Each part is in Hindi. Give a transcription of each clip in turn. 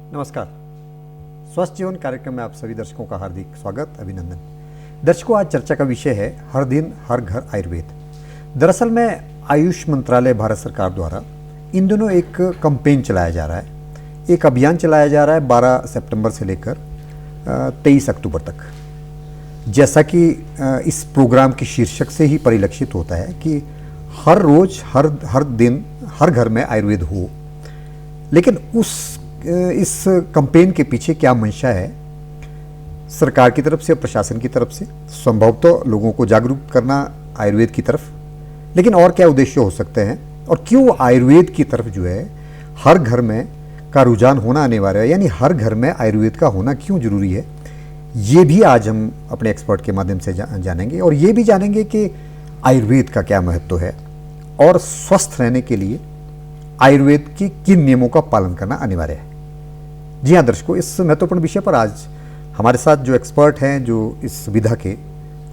नमस्कार। स्वस्थ जीवन कार्यक्रम में आप सभी दर्शकों का हार्दिक स्वागत, अभिनंदन। दर्शकों, आज चर्चा का विषय है हर दिन हर घर आयुर्वेद। दरअसल में आयुष मंत्रालय भारत सरकार द्वारा इन दिनों एक कैंपेन चलाया जा रहा है, एक अभियान चलाया जा रहा है 12 सितंबर से लेकर 23 अक्टूबर तक। जैसा कि इस प्रोग्राम की शीर्षक से ही परिलक्षित होता है कि हर रोज हर दिन हर घर में आयुर्वेद हो। लेकिन इस कैंपेन के पीछे क्या मंशा है, सरकार की तरफ से, प्रशासन की तरफ से? संभवतः लोगों को जागरूक करना आयुर्वेद की तरफ, लेकिन और क्या उद्देश्य हो सकते हैं और क्यों आयुर्वेद की तरफ जो है हर घर में का रुझान होना अनिवार्य है, यानी हर घर में आयुर्वेद का होना क्यों जरूरी है, ये भी आज हम अपने एक्सपर्ट के माध्यम से जानेंगे। और ये भी जानेंगे कि आयुर्वेद का क्या महत्व है और स्वस्थ रहने के लिए आयुर्वेद की किन नियमों का पालन करना अनिवार्य है। जी हाँ दर्शकों, इस महत्वपूर्ण विषय पर आज हमारे साथ जो एक्सपर्ट हैं, जो इस विधा के,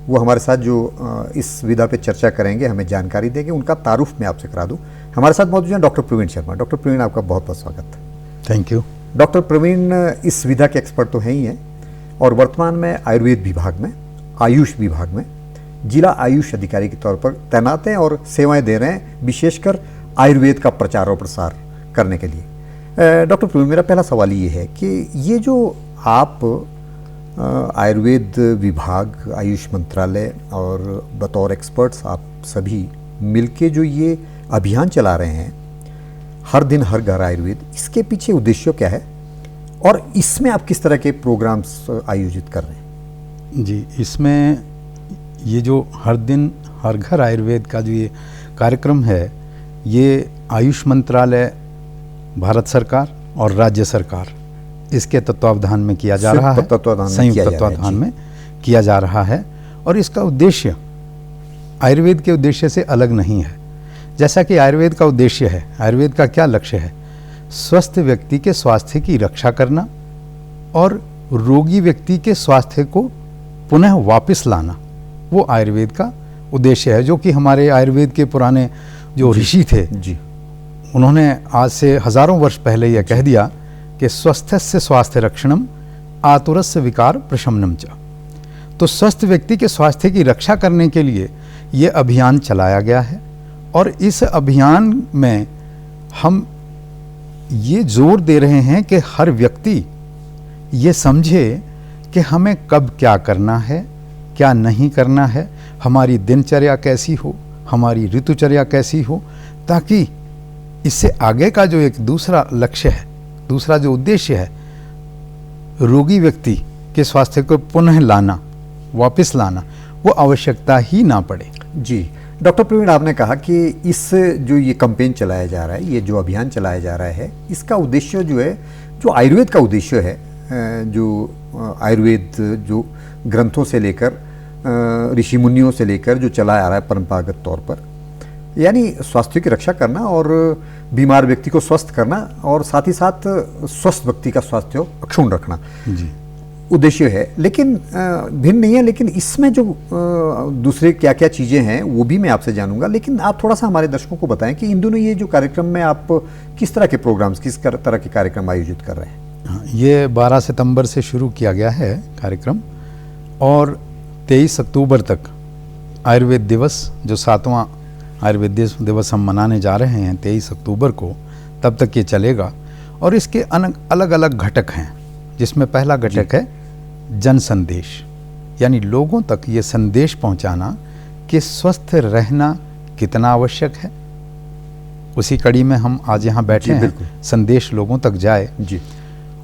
वो हमारे साथ जो इस विधा पे चर्चा करेंगे, हमें जानकारी देंगे। उनका तारुफ मैं आपसे करा दूं। हमारे साथ मौजूद हैं डॉक्टर प्रवीण शर्मा। डॉक्टर प्रवीण, आपका बहुत बहुत स्वागत। Thank you. डॉक्टर प्रवीण इस विधा के एक्सपर्ट तो हैं ही हैं और वर्तमान में आयुर्वेद विभाग में, आयुष विभाग में जिला आयुष अधिकारी के तौर पर तैनात हैं और सेवाएं दे रहे हैं, विशेषकर आयुर्वेद का प्रचार और प्रसार करने के लिए। डॉक्टर प्रवीण, मेरा पहला सवाल ये है कि ये जो आप आयुर्वेद विभाग, आयुष मंत्रालय और बतौर एक्सपर्ट्स आप सभी मिलके जो ये अभियान चला रहे हैं हर दिन हर घर आयुर्वेद, इसके पीछे उद्देश्य क्या है और इसमें आप किस तरह के प्रोग्राम्स आयोजित कर रहे हैं? जी, इसमें ये जो हर दिन हर घर आयुर्वेद का जो ये कार्यक्रम है, ये आयुष मंत्रालय, भारत सरकार और राज्य सरकार, इसके तत्वावधान में किया जा रहा है, संयुक्त तत्वावधान में किया जा रहा है। और इसका उद्देश्य आयुर्वेद के उद्देश्य से अलग नहीं है। जैसा कि आयुर्वेद का उद्देश्य है, आयुर्वेद का क्या लक्ष्य है? स्वस्थ व्यक्ति के स्वास्थ्य की रक्षा करना और रोगी व्यक्ति के स्वास्थ्य को पुनः वापस लाना, वो आयुर्वेद का उद्देश्य है। जो कि हमारे आयुर्वेद के पुराने जो ऋषि थे जी, उन्होंने आज से हजारों वर्ष पहले यह कह दिया कि स्वस्थस्य स्वास्थ्य रक्षणम आतुरस्य विकार प्रशमनम च। तो स्वस्थ व्यक्ति के स्वास्थ्य की रक्षा करने के लिए ये अभियान चलाया गया है और इस अभियान में हम ये जोर दे रहे हैं कि हर व्यक्ति ये समझे कि हमें कब क्या करना है, क्या नहीं करना है, हमारी दिनचर्या कैसी हो, हमारी ऋतुचर्या कैसी हो, ताकि इससे आगे का जो एक दूसरा लक्ष्य है, दूसरा जो उद्देश्य है, रोगी व्यक्ति के स्वास्थ्य को पुनः लाना, वापस लाना, वो आवश्यकता ही ना पड़े। जी डॉक्टर प्रवीण, आपने कहा कि इस जो ये कैंपेन चलाया जा रहा है, ये जो अभियान चलाया जा रहा है, इसका उद्देश्य जो है, जो आयुर्वेद का उद्देश्य है, जो आयुर्वेद जो ग्रंथों से लेकर ऋषि मुनियों से लेकर जो चला आ रहा है परंपरागत तौर पर, यानी स्वास्थ्य की रक्षा करना और बीमार व्यक्ति को स्वस्थ करना और साथ ही साथ स्वस्थ व्यक्ति का स्वास्थ्य अक्षुण्ण रखना जी उद्देश्य है। लेकिन भिन्न नहीं है, लेकिन इसमें जो दूसरे क्या क्या चीज़ें हैं वो भी मैं आपसे जानूंगा। लेकिन आप थोड़ा सा हमारे दर्शकों को बताएं कि इन दोनों ये जो कार्यक्रम में आप किस तरह के प्रोग्राम्स, किस तरह के कार्यक्रम आयोजित कर रहे हैं? ये 12 सितंबर से शुरू किया गया है कार्यक्रम और 23 अक्टूबर तक आयुर्वेद दिवस, जो 7वां आयुर्वेद दिवस हम मनाने जा रहे हैं 23 अक्टूबर को, तब तक ये चलेगा। और इसके अलग अलग घटक हैं, जिसमें पहला घटक है जन संदेश, यानी लोगों तक ये संदेश पहुंचाना कि स्वस्थ रहना कितना आवश्यक है। उसी कड़ी में हम आज यहाँ बैठे हैं, संदेश लोगों तक जाए जी।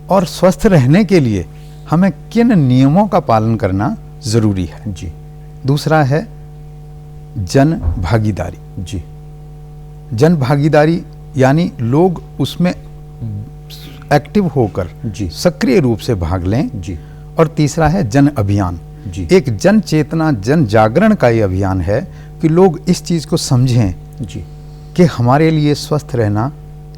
और स्वस्थ रहने के लिए हमें किन नियमों का पालन करना जरूरी है जी। दूसरा है जन भागीदारी जी। जन भागीदारी यानी लोग उसमें एक्टिव होकर जी, सक्रिय रूप से भाग लें जी। और तीसरा है जन अभियान जी। एक जन चेतना, जन जागरण का ये अभियान है कि लोग इस चीज को समझें जी कि हमारे लिए स्वस्थ रहना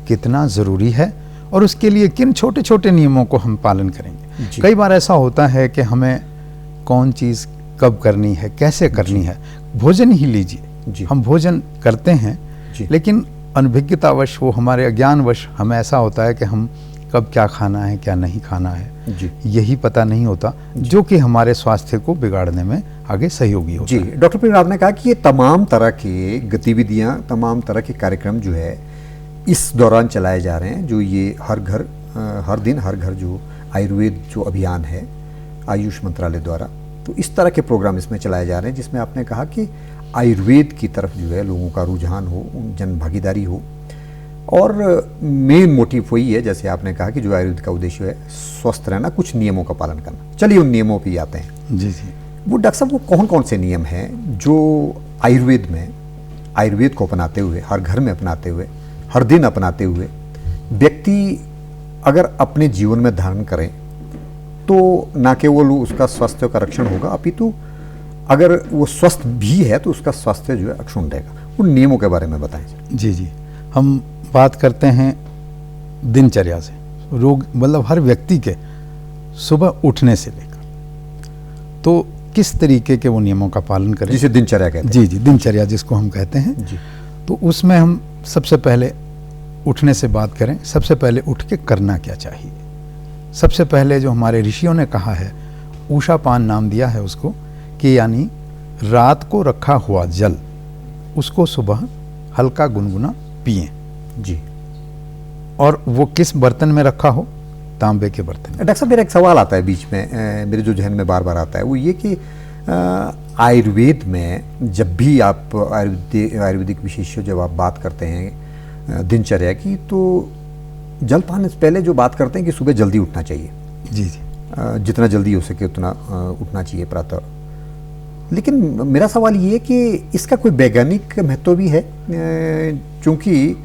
कितना जरूरी है और उसके लिए किन छोटे छोटे नियमों को हम पालन करेंगे। कई बार ऐसा होता है कि हमें कौन चीज कब करनी है, कैसे करनी है। भोजन ही लीजिए, हम भोजन करते हैं लेकिन अनभिज्ञतावश, वो हमारे अज्ञानवश हमें ऐसा होता है कि हम कब क्या खाना है क्या नहीं खाना है जी यही पता नहीं होता, जो कि हमारे स्वास्थ्य को बिगाड़ने में आगे सहयोगी होता जी। है। डॉक्टर प्रवीण, आपने कहा कि ये तमाम तरह की गतिविधियां, तमाम तरह के कार्यक्रम जो है इस दौरान चलाए जा रहे हैं, जो ये हर घर हर दिन हर घर जो आयुर्वेद जो अभियान है आयुष मंत्रालय द्वारा, तो इस तरह के प्रोग्राम इसमें चलाए जा रहे हैं जिसमें आपने कहा कि आयुर्वेद की तरफ जो है लोगों का रुझान हो, जन भागीदारी हो, और मेन मोटिव वही है, जैसे आपने कहा कि जो आयुर्वेद का उद्देश्य है स्वस्थ रहना, कुछ नियमों का पालन करना। चलिए उन नियमों पे आते हैं। जी जी। वो डॉक्टर साहब, वो कौन कौन से नियम हैं जो आयुर्वेद में, आयुर्वेद को अपनाते हुए, हर घर में अपनाते हुए, हर दिन अपनाते हुए व्यक्ति अगर अपने जीवन में धारण करें तो ना केवल उसका स्वास्थ्य का रक्षण होगा, अपितु अगर वो स्वस्थ भी है तो उसका स्वास्थ्य जो है अक्षुण्ण रहेगा। उन नियमों के बारे में बताएं। जी जी। हम बात करते हैं दिनचर्या से, रोग मतलब हर व्यक्ति के सुबह उठने से लेकर तो किस तरीके के वो नियमों का पालन करें, जिसे दिनचर्या कहते हैं। जी जी, दिनचर्या जिसको हम कहते हैं जी। तो उसमें हम सबसे पहले उठने से बात करें। सबसे पहले उठ के करना क्या चाहिए? सबसे पहले जो हमारे ऋषियों ने कहा है, उषा पान नाम दिया है उसको, कि यानी रात को रखा हुआ जल उसको सुबह हल्का गुनगुना पिएं। जी। और वो किस बर्तन में रखा हो? तांबे के बर्तन में। डॉक्टर साहब, मेरा एक सवाल आता है बीच में, मेरे जो जहन में बार बार आता है, वो ये कि आयुर्वेद में जब भी आप आयुर्वेदिक विशेषज्ञ जब आप बात करते हैं दिनचर्या की, तो जलपान से पहले जो बात करते हैं कि सुबह जल्दी उठना चाहिए। जी जी। जितना जल्दी हो सके उतना उठना चाहिए प्रातः। लेकिन मेरा सवाल ये है कि इसका कोई वैज्ञानिक महत्व भी है, क्योंकि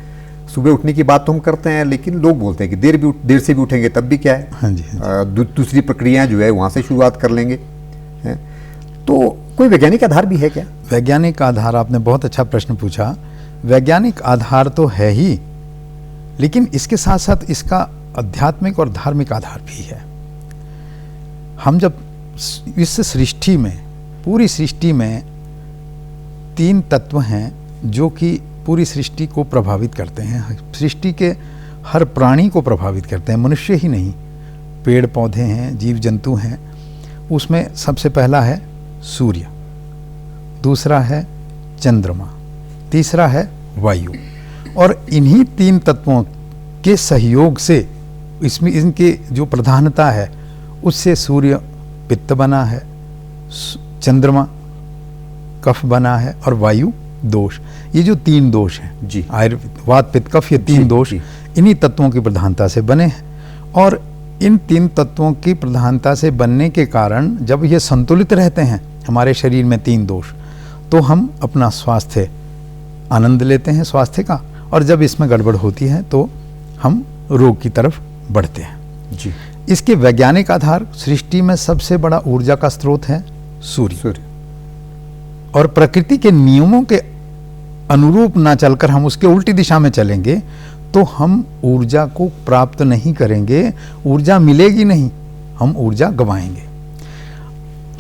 सुबह उठने की बात तो हम करते हैं, लेकिन लोग बोलते हैं कि देर से भी उठेंगे तब भी क्या है। हाँ जी, हाँ जी। दूसरी प्रक्रियाएं जो है वहाँ से शुरुआत कर लेंगे। तो कोई वैज्ञानिक आधार भी है क्या? वैज्ञानिक आधार, आपने बहुत अच्छा प्रश्न पूछा। वैज्ञानिक आधार तो है ही, लेकिन इसके साथ साथ इसका आध्यात्मिक और धार्मिक आधार भी है। हम जब इस सृष्टि में, पूरी सृष्टि में 3 तत्व हैं जो कि पूरी सृष्टि को प्रभावित करते हैं, सृष्टि के हर प्राणी को प्रभावित करते हैं, मनुष्य ही नहीं, पेड़ पौधे हैं, जीव जंतु हैं। उसमें सबसे पहला है सूर्य, दूसरा है चंद्रमा, तीसरा है वायु। और इन्हीं 3 तत्वों के सहयोग से इसमें इनके जो प्रधानता है उससे सूर्य पित्त बना है, चंद्रमा कफ बना है और वायु दोष। ये जो 3 दोष हैं जी, आयुर्वेद, वात पित्त कफ, ये 3 दोष इन्हीं तत्वों की प्रधानता से बने हैं। और इन 3 तत्वों की प्रधानता से बनने के कारण जब ये संतुलित रहते हैं हमारे शरीर में 3 दोष, तो हम अपना स्वास्थ्य आनंद लेते हैं स्वास्थ्य का, और जब इसमें गड़बड़ होती है तो हम रोग की तरफ बढ़ते हैं। जी। इसके वैज्ञानिक आधार, सृष्टि में सबसे बड़ा ऊर्जा का स्रोत है सूर्य। और प्रकृति के नियमों के अनुरूप ना चलकर हम उसके उल्टी दिशा में चलेंगे तो हम ऊर्जा को प्राप्त नहीं करेंगे, ऊर्जा मिलेगी नहीं, हम ऊर्जा गंवाएंगे।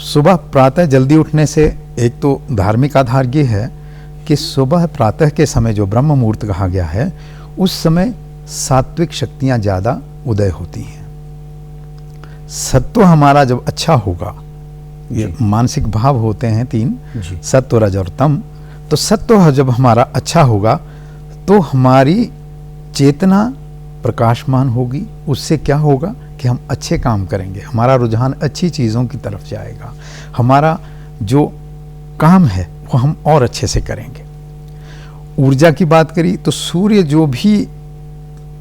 सुबह प्रातः जल्दी उठने से एक तो धार्मिक आधार ये है कि सुबह प्रातः के समय जो ब्रह्म मुहूर्त कहा गया है, उस समय सात्विक शक्तियां ज़्यादा उदय होती हैं। सत्व हमारा जब अच्छा होगा, ये मानसिक भाव होते हैं 3, सत्व रज और तम, तो सत्व जब हमारा अच्छा होगा तो हमारी चेतना प्रकाशमान होगी। उससे क्या होगा कि हम अच्छे काम करेंगे, हमारा रुझान अच्छी चीज़ों की तरफ जाएगा, हमारा जो काम है वो हम और अच्छे से करेंगे। ऊर्जा की बात करी तो सूर्य, जो भी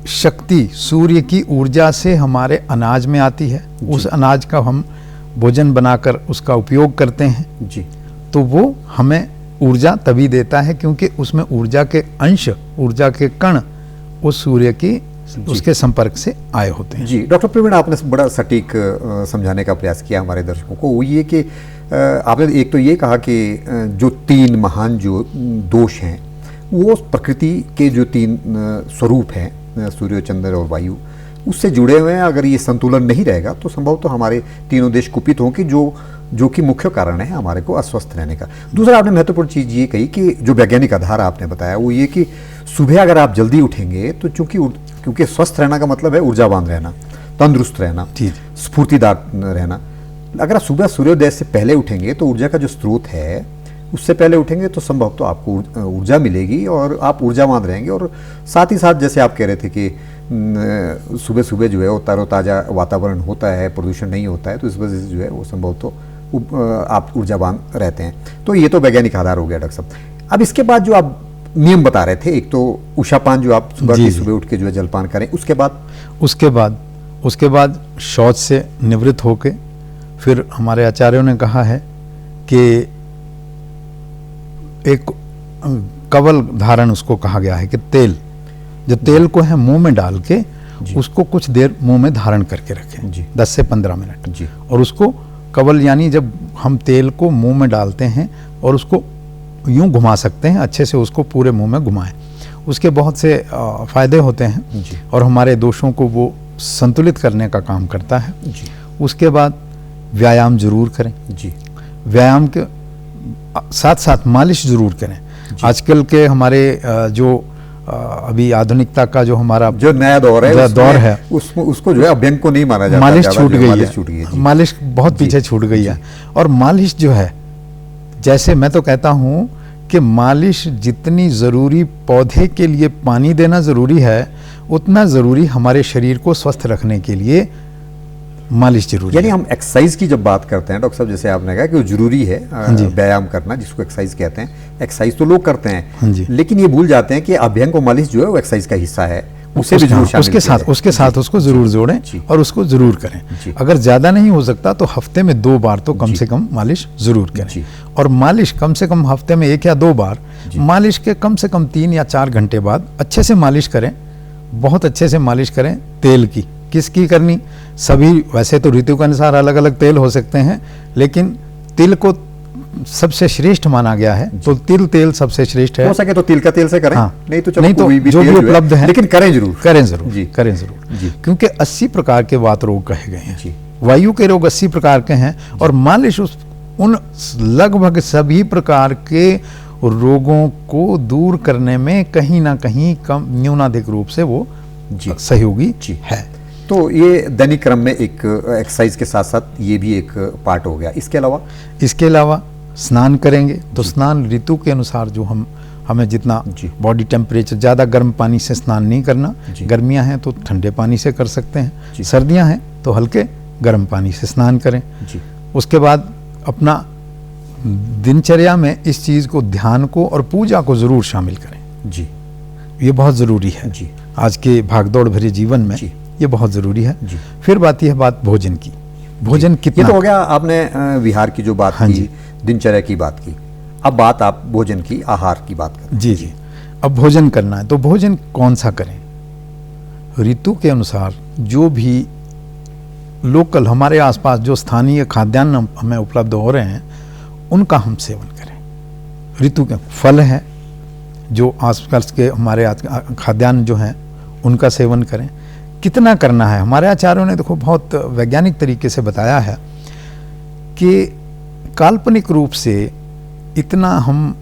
शक्ति सूर्य की ऊर्जा से हमारे अनाज में आती है, उस अनाज का हम भोजन बनाकर उसका उपयोग करते हैं जी, तो वो हमें ऊर्जा तभी देता है क्योंकि उसमें ऊर्जा के अंश, ऊर्जा के कण उस सूर्य की उसके संपर्क से आए होते हैं। जी डॉक्टर प्रवीण, आपने बड़ा सटीक समझाने का प्रयास किया हमारे दर्शकों को। वो ये कि आपने एक तो ये कहा कि जो 3 महान जो दोष हैं वो प्रकृति के जो 3 स्वरूप हैं, सूर्य, चंद्र और वायु, उससे जुड़े हुए हैं। अगर ये संतुलन नहीं रहेगा तो संभव तो हमारे तीनों देश कुपित होंगे, जो कि मुख्य कारण है हमारे को अस्वस्थ रहने का। दूसरा आपने महत्वपूर्ण चीज़ ये कही कि जो वैज्ञानिक आधार आपने बताया वो ये कि सुबह अगर आप जल्दी उठेंगे तो क्योंकि स्वस्थ रहना का मतलब है ऊर्जावान रहना, तंदुरुस्त रहना, स्फूर्तिदार रहना। अगर आप सुबह सूर्योदय से पहले उठेंगे तो ऊर्जा का जो स्रोत है उससे पहले उठेंगे तो संभव तो आपको ऊर्जा मिलेगी और आप ऊर्जावान रहेंगे। और साथ ही साथ जैसे आप कह रहे थे कि सुबह सुबह जो है वो तरोताज़ा वातावरण होता है, प्रदूषण नहीं होता है, तो इस वजह से जो है वो संभव तो आप ऊर्जावान रहते हैं। तो ये तो वैज्ञानिक आधार हो गया डॉक्टर साहब। अब इसके बाद जो आप नियम बता रहे थे, एक तो उषापान जो आप सुबह उठ के जो है जलपान करें, उसके बाद शौच से निवृत्त होके फिर हमारे आचार्यों ने कहा है कि एक कवल धारण उसको कहा गया है कि तेल को है मुंह में डाल के उसको कुछ देर मुंह में धारण करके रखें 10 से 15 मिनट। और उसको कवल यानी जब हम तेल को मुंह में डालते हैं और उसको यूं घुमा सकते हैं, अच्छे से उसको पूरे मुंह में घुमाएं। उसके बहुत से फायदे होते हैं और हमारे दोषों को वो संतुलित करने का काम करता है। उसके बाद व्यायाम जरूर करें। व्यायाम के साथ साथ मालिश जरूर करें। आजकल के हमारे जो अभी आधुनिकता का जो हमारा जो नया दौर है उसको जो है अभ्यंग को नहीं माना जाता। मालिश छूट गई है, मालिश बहुत पीछे छूट गई है। और मालिश जो है, जैसे मैं तो कहता हूँ कि मालिश जितनी ज़रूरी पौधे के लिए पानी देना ज़रूरी है, उतना ज़रूरी हमारे शरीर को स्वस्थ रखने के लिए मालिश जरूरी है। यानी हम एक्सरसाइज की जब बात करते हैं डॉक्टर साहब, जैसे आपने कहा कि वो जरूरी है व्यायाम करना, जिसको एक्सरसाइज कहते हैं। एक्सरसाइज तो लोग करते हैं, लेकिन ये भूल जाते हैं कि अभ्यंग और मालिश जो है वो एक्सरसाइज का हिस्सा है। उसे भी जरूर उसके साथ उसको जरूर जोड़ें और उसको जरूर करें। अगर ज्यादा नहीं हो सकता तो हफ्ते में 2 बार तो कम से कम मालिश जरूर करें। और मालिश कम से कम हफ्ते में 1 या 2 बार, मालिश के कम से कम 3 या 4 घंटे बाद अच्छे से मालिश करें, बहुत अच्छे से मालिश करें। तेल की किसकी करनी, सभी, वैसे तो ऋतु के अनुसार अलग अलग तेल हो सकते हैं, लेकिन तिल को सबसे श्रेष्ठ माना गया है, तो तिल तेल सबसे श्रेष्ठ है। हो सके तो तिल का तेल से करें। नहीं तो जो भी उपलब्ध है, लेकिन करें जरूर। क्योंकि 80 प्रकार के वात रोग कहे गए हैं, वायु के रोग 80 प्रकार के हैं, और मालिश उन लगभग सभी प्रकार के रोगों को दूर करने में कहीं ना कहीं कम न्यूनाधिक रूप से वो सहयोगी है। तो ये दैनिक क्रम में एक एक्सरसाइज के साथ साथ ये भी एक पार्ट हो गया। इसके अलावा स्नान करेंगे तो स्नान ऋतु के अनुसार जो हमें जितना बॉडी टेम्परेचर, ज़्यादा गर्म पानी से स्नान नहीं करना। गर्मियां हैं तो ठंडे पानी से कर सकते हैं, सर्दियां हैं तो हल्के गर्म पानी से स्नान करें। उसके बाद अपना दिनचर्या में इस चीज़ को, ध्यान को और पूजा को ज़रूर शामिल करें। ये बहुत ज़रूरी है आज के भागदौड़ भरे जीवन में, ये बहुत ज़रूरी है। फिर बात भोजन की। भोजन कितना, ये तो हो गया आपने विहार की जो बात की, दिनचर्या की बात की। अब बात आप भोजन की, आहार की बात करें। जी। अब भोजन करना है तो भोजन कौन सा करें? ऋतु के अनुसार जो भी लोकल हमारे आसपास जो स्थानीय खाद्यान्न हमें उपलब्ध हो रहे हैं, उनका हम सेवन करें। ऋतु के फल हैं जो आसपास के हमारे खाद्यान्न जो हैं, उनका सेवन करें। कितना करना है, हमारे आचार्यों ने देखो बहुत वैज्ञानिक तरीके से बताया है कि काल्पनिक रूप से इतना हम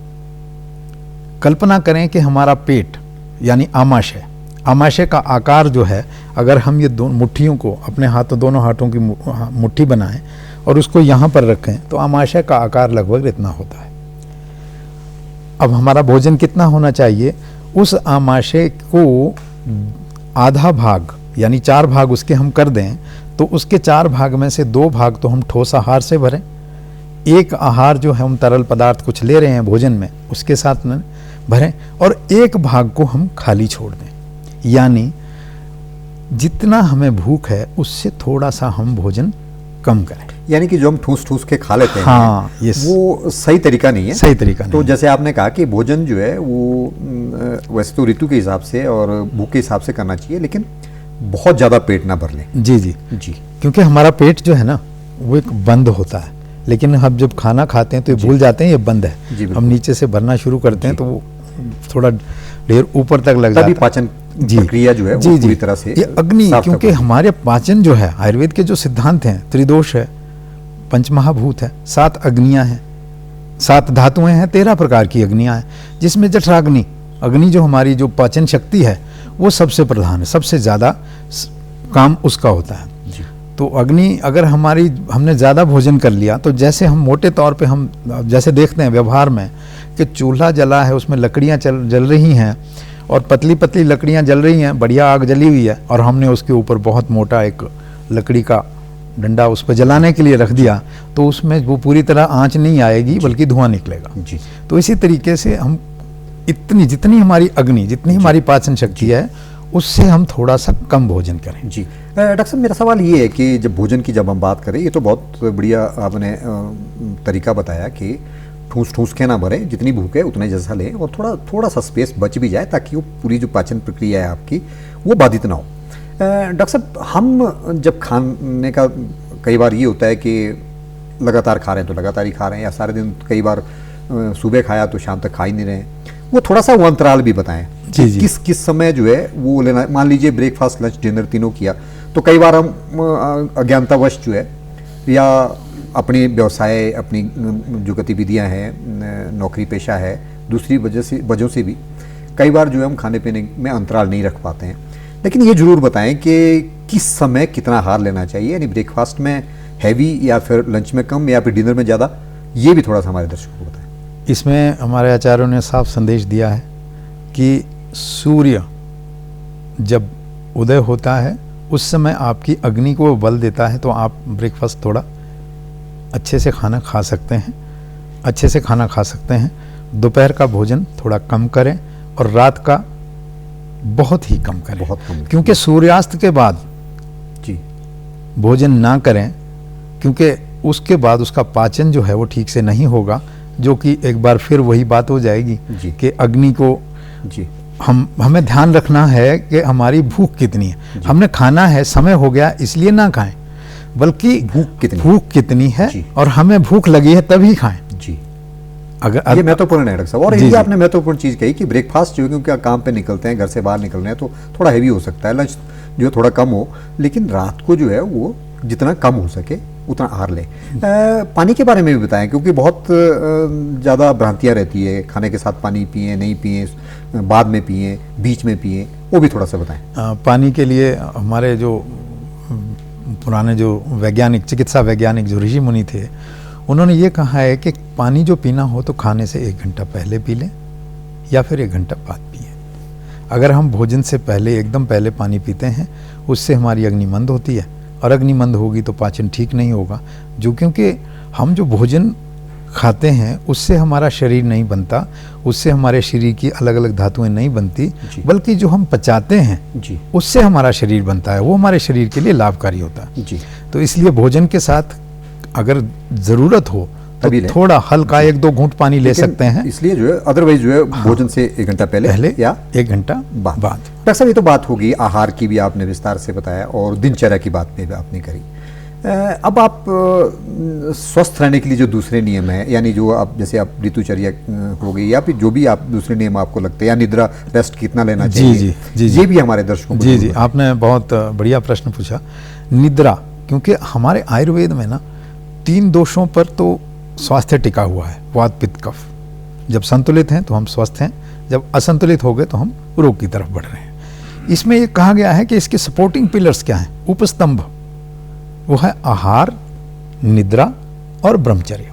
कल्पना करें कि हमारा पेट यानी आमाशय का आकार जो है, अगर हम ये दोनों मुट्ठियों को अपने दोनों हाथों की मुट्ठी बनाएं और उसको यहाँ पर रखें तो आमाशय का आकार लगभग इतना होता है। अब हमारा भोजन कितना होना चाहिए? उस आमाशय को आधा भाग यानी 4 भाग उसके हम कर दें तो उसके 4 भाग में से 2 भाग तो हम ठोस आहार से भरें, 1 आहार जो है हम तरल पदार्थ कुछ ले रहे हैं भोजन में उसके साथ में भरें, और 1 भाग को हम खाली छोड़ दें। यानी जितना हमें भूख है उससे थोड़ा सा हम भोजन कम करें। यानी कि जो हम ठूस के खा लेते हैं, वो सही तरीका नहीं है। सही तरीका नहीं। तो जैसे आपने कहा कि भोजन जो है वो वैसे तो ऋतु के हिसाब से और भूख के हिसाब से करना चाहिए, लेकिन बहुत ज़्यादा पेट ना भर लें। जी। क्योंकि हमारा पेट जो है ना वो एक बंद होता है, लेकिन हम जब खाना खाते हैं तो ये भूल जाते हैं ये बंद है। हम नीचे से भरना शुरू करते हैं तो वो थोड़ा ढेर ऊपर तक लग जाता है, पाचन प्रक्रिया जो है वो पूरी तरह से ये अग्नि, साफ क्योंकि तक हमारे पाचन जो है, आयुर्वेद के जो सिद्धांत हैं, त्रिदोष है, पंचमहाभूत है, 7 अग्नियां हैं, 7 धातुएं हैं, 13 प्रकार की अग्नियां हैं, जिसमें जठराग्नि, अग्नि जो हमारी जो पाचन शक्ति है वो सबसे प्रधान है, सबसे ज़्यादा काम उसका होता है। जी। तो अग्नि अगर हमने ज़्यादा भोजन कर लिया, तो जैसे हम मोटे तौर पे हम जैसे देखते हैं व्यवहार में कि चूल्हा जला है, उसमें लकड़ियाँ जल रही हैं और पतली पतली लकड़ियाँ जल रही हैं, बढ़िया आग जली हुई है, और हमने उसके ऊपर बहुत मोटा एक लकड़ी का डंडा उस पर जलाने के लिए रख दिया, तो उसमें वो पूरी तरह आँच नहीं आएगी बल्कि धुआं निकलेगा। जी। तो इसी तरीके से हम जितनी हमारी अग्नि, जितनी हमारी पाचन शक्ति है, उससे हम थोड़ा सा कम भोजन करें। जी। डॉक्टर साहब, मेरा सवाल ये है कि जब भोजन की जब हम बात करें, ये तो बहुत बढ़िया आपने तरीका बताया कि ठूस ठूस के ना भरें, जितनी भूख है उतना जैसा लें, और थोड़ा सा स्पेस बच भी जाए ताकि वो पूरी जो पाचन प्रक्रिया है आपकी वो बाधित ना हो। डॉक्टर साहब, हम जब खाने का कई बार ये होता है कि लगातार खा रहे हैं तो लगातार ही खा रहे हैं, या सारे दिन कई बार सुबह खाया तो शाम तक खा ही नहीं रहे हैं, वो थोड़ा सा वो अंतराल भी बताएं। जी, जी। किस समय जो है वो लेना। मान लीजिए ब्रेकफास्ट, लंच, डिनर तीनों किया, तो कई बार हम अज्ञानतावश जो है, या अपनी व्यवसाय, अपनी जो गतिविधियां हैं, नौकरी पेशा है, दूसरी वजहों से भी कई बार जो है हम खाने पीने में अंतराल नहीं रख पाते हैं। लेकिन ये जरूर बताएं कि किस समय कितना आहार लेना चाहिए, यानी ब्रेकफास्ट में हैवी या फिर लंच में कम या फिर डिनर में ज़्यादा, ये भी थोड़ा सा हमारे दर्शकों को बताएं। इसमें हमारे आचार्यों ने साफ संदेश दिया है कि सूर्य जब उदय होता है उस समय आपकी अग्नि को बल देता है, तो आप ब्रेकफास्ट थोड़ा अच्छे से खाना खा सकते हैं, दोपहर का भोजन थोड़ा कम करें और रात का बहुत ही कम करें, क्योंकि सूर्यास्त के बाद जी भोजन ना करें, क्योंकि उसके बाद उसका पाचन जो है वो ठीक से नहीं होगा, जो कि एक बार फिर वही बात हो जाएगी कि अग्नि को जी हमें ध्यान रखना है कि हमारी भूख कितनी है। हमने खाना है, समय हो गया इसलिए ना खाएं, बल्कि भूख कितनी है और हमें भूख लगी है तभी खाएं। जी। अगर ये महत्वपूर्ण है डॉक्टर साहब, और ये आपने महत्वपूर्ण चीज़ कही कि ब्रेकफास्ट जो है, क्योंकि काम पे निकलते हैं, घर से बाहर निकल रहे हैं, तो थोड़ा हैवी हो सकता है, लंच जो है थोड़ा कम हो, लेकिन रात को जो है वो जितना कम हो सके उतना आहार लें। पानी के बारे में भी बताएं, क्योंकि बहुत ज़्यादा भ्रांतियाँ रहती है, खाने के साथ पानी पिएं, नहीं पिएं, बाद में पिएं, बीच में पिएं, वो भी थोड़ा सा बताएं। पानी के लिए हमारे जो पुराने जो वैज्ञानिक, चिकित्सा वैज्ञानिक जो ऋषि मुनि थे, उन्होंने ये कहा है कि पानी जो पीना हो तो खाने से 1 घंटा पहले पी लें या फिर 1 घंटा बाद पिए। अगर हम भोजन से पहले, एकदम पहले पानी पीते हैं, उससे हमारी अग्नि मंद होती है, और अग्नि मंद होगी तो पाचन ठीक नहीं होगा, जो क्योंकि हम जो भोजन खाते हैं उससे हमारा शरीर नहीं बनता, उससे हमारे शरीर की अलग अलग धातुएं नहीं बनती, बल्कि जो हम पचाते हैं उससे हमारा शरीर बनता है, वो हमारे शरीर के लिए लाभकारी होता है। तो इसलिए भोजन के साथ अगर ज़रूरत हो तो थोड़ा हल्का 1-2 घूंट पानी ले सकते हैं, इसलिए जो है अदरवाइज जो है भोजन से 1 घंटा पहले या 1 घंटा बाद। डॉक्टर साहब, ये तो बात होगी आहार की, भी आपने विस्तार से बताया, और दिनचर्या की बात भी आपने करी। अब आप स्वस्थ रहने के लिए जो दूसरे नियम है, यानी जो आप जैसे आप ऋतुचर्या हो गई, या फिर जो भी आप दूसरे नियम आपको लगते हैं, या निद्रा, रेस्ट कितना लेना चाहिए, ये भी हमारे दर्शकों को। जी, आपने बहुत बढ़िया प्रश्न पूछा। निद्रा, क्योंकि हमारे आयुर्वेद में ना 3 दोषों पर तो स्वास्थ्य टिका हुआ है, वात पित्त कफ। जब संतुलित हैं तो हम स्वस्थ हैं, जब असंतुलित हो गए तो हम रोग की तरफ बढ़ रहे हैं। इसमें ये कहा गया है कि इसके सपोर्टिंग पिलर्स क्या हैं, उपस्तंभ, वो है आहार, निद्रा और ब्रह्मचर्य।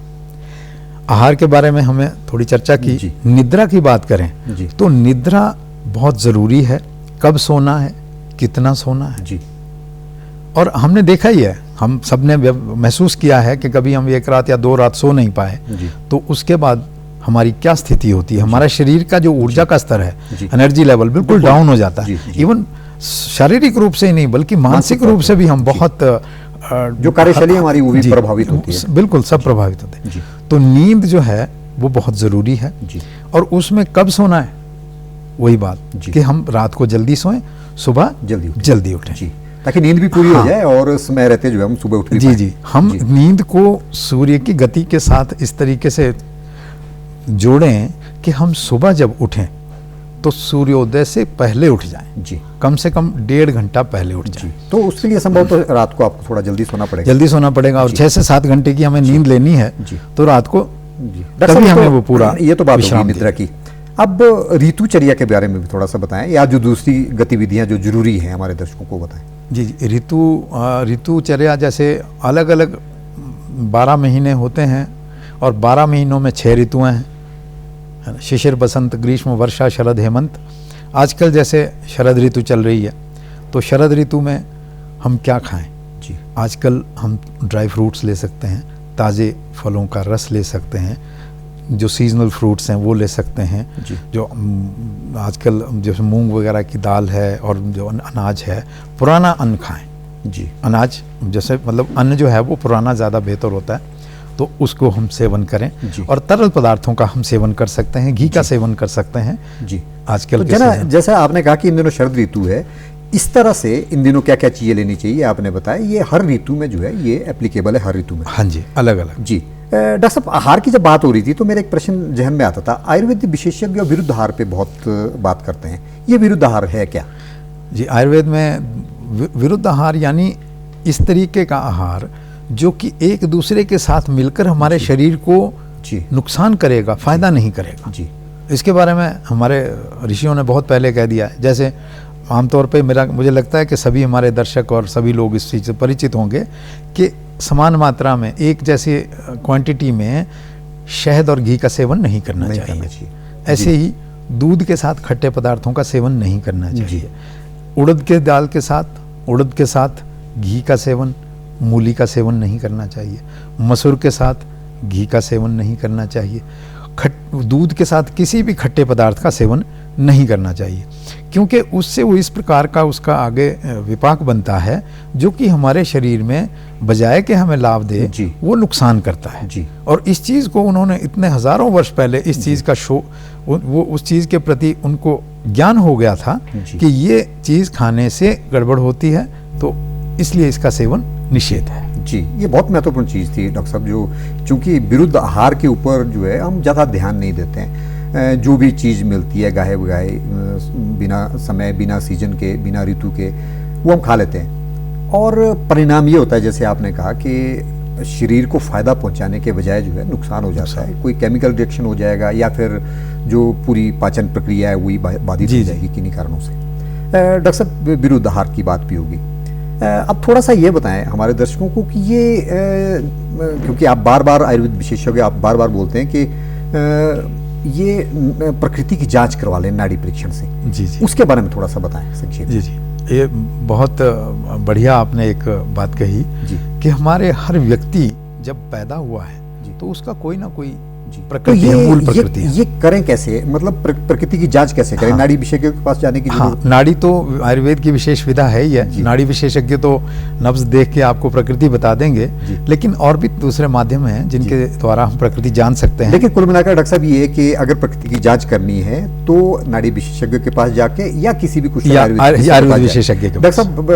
आहार के बारे में हमें थोड़ी चर्चा की। निद्रा की बात करें तो निद्रा बहुत ज़रूरी है। कब सोना है, कितना सोना है, और हमने देखा ही है, हम सब ने महसूस किया है कि कभी हम 1 रात या 2 रात सो नहीं पाए तो उसके बाद हमारी क्या स्थिति होती है। हमारा शरीर का जो ऊर्जा का स्तर है, एनर्जी लेवल बिल्कुल डाउन हो जाता है। इवन शारीरिक रूप से ही नहीं बल्कि मानसिक रूप से भी हम बहुत, जो कार्यशैली हमारी वो भी प्रभावित होती है। बिल्कुल, सब प्रभावित होते हैं। तो नींद जो है वो बहुत ज़रूरी है, और उसमें कब सोना है, वही बात कि हम रात को जल्दी सोएं, सुबह जल्दी उठें, ताकि नींद भी पूरी हो जाए और समय रहते जो है हम सुबह उठ भी पाएं। हम नींद को सूर्य की गति के साथ इस तरीके से जोड़ें कि हम सुबह जब उठें तो सूर्योदय से पहले उठ जाएं, जी कम से कम 1.5 घंटा पहले उठ जाएं। तो उसके लिए संभव तो रात को आपको थोड़ा जल्दी सोना पड़ेगा। जल्दी सोना पड़ेगा और 6 से 7 घंटे की हमें नींद लेनी है, जी। तो रात को जी तभी हमें तो वो पूरा ये तो बात होगी विश्राम निद्रा की। अब ऋतुचर्या के बारे में भी थोड़ा सा बताएं, या जो दूसरी गतिविधियां जो जरूरी हैं हमारे दर्शकों को बताएं। जी जी, ऋतुचर्या जैसे अलग अलग 12 महीने होते हैं और 12 महीनों में 6 ऋतुएं हैं, है ना? शिशिर, बसंत, ग्रीष्म, वर्षा, शरद, हेमंत। आजकल जैसे शरद ऋतु चल रही है, तो शरद ऋतु में हम क्या खाएं? जी आजकल हम ड्राई फ्रूट्स ले सकते हैं, ताज़े फलों का रस ले सकते हैं, जो सीजनल फ्रूट्स हैं वो ले सकते हैं, जी। जो आजकल जैसे मूंग वगैरह की दाल है और जो अनाज है, पुराना अन्न खाएं। जी अनाज जैसे मतलब अन्न जो है वो पुराना ज़्यादा बेहतर होता है, तो उसको हम सेवन करें। जी। और तरल पदार्थों का हम सेवन कर सकते हैं, घी का सेवन कर सकते हैं। जी आजकल तो के जना सीजन- जैसे आपने कहा कि इन दिनों शरद ऋतु है, इस तरह से इन दिनों क्या क्या चीजें लेनी चाहिए आपने बताया, ये हर ऋतु में जो है ये एप्लीकेबल है हर ऋतु में। हाँ जी, अलग अलग। जी डॉक्टर साहब, आहार की जब बात हो रही थी तो मेरा एक प्रश्न जहन में आता था, आयुर्वेद विशेषज्ञ विरुद्ध आहार पे बहुत बात करते हैं, ये विरुद्ध आहार है क्या? जी, आयुर्वेद में विरुद्ध आहार यानी इस तरीके का आहार जो कि एक दूसरे के साथ मिलकर हमारे शरीर को जी नुकसान करेगा, फायदा नहीं करेगा। जी इसके बारे में हमारे ऋषियों ने बहुत पहले कह दिया है। जैसे आमतौर पे मुझे लगता है कि सभी हमारे दर्शक और सभी लोग इस चीज़ से परिचित होंगे कि समान मात्रा में एक जैसी क्वांटिटी में शहद और घी का सेवन नहीं करना नहीं चाहिए। करना चाहिए। ऐसे ही दूध के साथ खट्टे पदार्थों का सेवन नहीं करना चाहिए। उड़द के दाल के साथ उड़द के साथ घी का सेवन, मूली का सेवन नहीं करना चाहिए। मसूर के साथ घी का सेवन नहीं करना चाहिए। दूध के साथ किसी भी खट्टे पदार्थ का सेवन नहीं करना चाहिए, क्योंकि उससे वो इस प्रकार का उसका आगे विपाक बनता है जो कि हमारे शरीर में बजाय कि हमें लाभ दे जी। वो नुकसान करता है। जी। और इस चीज़ को उन्होंने इतने हज़ारों वर्ष पहले इस चीज़ का वो उस चीज़ के प्रति उनको ज्ञान हो गया था जी। कि ये चीज़ खाने से गड़बड़ होती है, तो इसलिए इसका सेवन निषेध है। जी, ये बहुत महत्वपूर्ण चीज़ थी डॉक्टर साहब, जो चूंकि विरुद्ध आहार के ऊपर जो है हम ज़्यादा ध्यान नहीं देते हैं। जो भी चीज़ मिलती है गाहे बगाहे, बिना समय, बिना सीजन के, बिना ऋतु के, वो हम खा लेते हैं, और परिणाम ये होता है जैसे आपने कहा कि शरीर को फ़ायदा पहुंचाने के बजाय जो है नुकसान हो जाता है। कोई केमिकल रिएक्शन हो जाएगा, या फिर जो पूरी पाचन प्रक्रिया है वही बाधित हो जाएगी किन्हीं कारणों से। डॉक्टर साहब, विरुद्ध आहार की बात भी होगी। अब थोड़ा सा ये बताएं हमारे दर्शकों को कि ये क्योंकि आप बार बार आयुर्वेद विशेषज्ञ आप बार बार बोलते हैं कि ये प्रकृति की जांच करवा लें नाड़ी परीक्षण से, जी जी, उसके बारे में थोड़ा सा बताएं संक्षेप में। जी जी, ये बहुत बढ़िया आपने एक बात कही जी कि हमारे हर व्यक्ति जब पैदा हुआ है जी। तो उसका कोई ना कोई जी। प्रकृति है, मूल प्रकृति है। ये करें कैसे, मतलब प्रकृति की जांच कैसे करें? हाँ। नाड़ी विशेषज्ञ के पास जाने की हाँ, जरूरत? नाड़ी तो आयुर्वेद की विशेष विधा है ही जी। है। नाड़ी विशेषज्ञ तो नब्ज देख के आपको प्रकृति बता देंगे, जी। लेकिन और भी दूसरे माध्यम हैं जिनके द्वारा हम प्रकृति जान सकते हैं। लेकिन कुल मिलाकर डॉक्टर साहब ये है कि अगर प्रकृति की जांच करनी है तो नाड़ी विशेषज्ञ के पास जाके, या किसी भी कुछ या आयुर्वेद आयुर्वेद विशेषज्ञ के डॉक्टर साहब,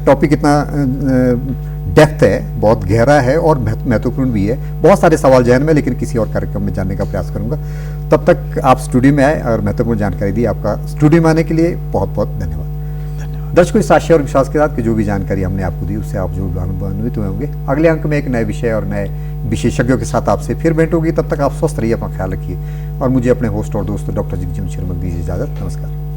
टॉपिक इतना डेप्थ है, बहुत गहरा है और महत्वपूर्ण भी है। बहुत सारे सवाल जहन में, लेकिन किसी और कार्यक्रम में जानने का प्रयास करूंगा। तब तक आप स्टूडियो में आए और महत्वपूर्ण जानकारी दी, आपका स्टूडियो में आने के लिए बहुत बहुत धन्यवाद। दर्शकों, इस आशय और विश्वास के साथ कि जो भी जानकारी हमने आपको दी उससे आप जरूर लाभान्वित हुए होंगे। अगले अंक में एक नए विषय और नए विशेषज्ञों के साथ आपसे फिर भेंट होगी। तब तक आप स्वस्थ रहिए, अपना ख्याल रखिए, और मुझे अपने होस्ट और दोस्त डॉक्टर जगजीवन शर्मा दीजिए इजाजत। नमस्कार।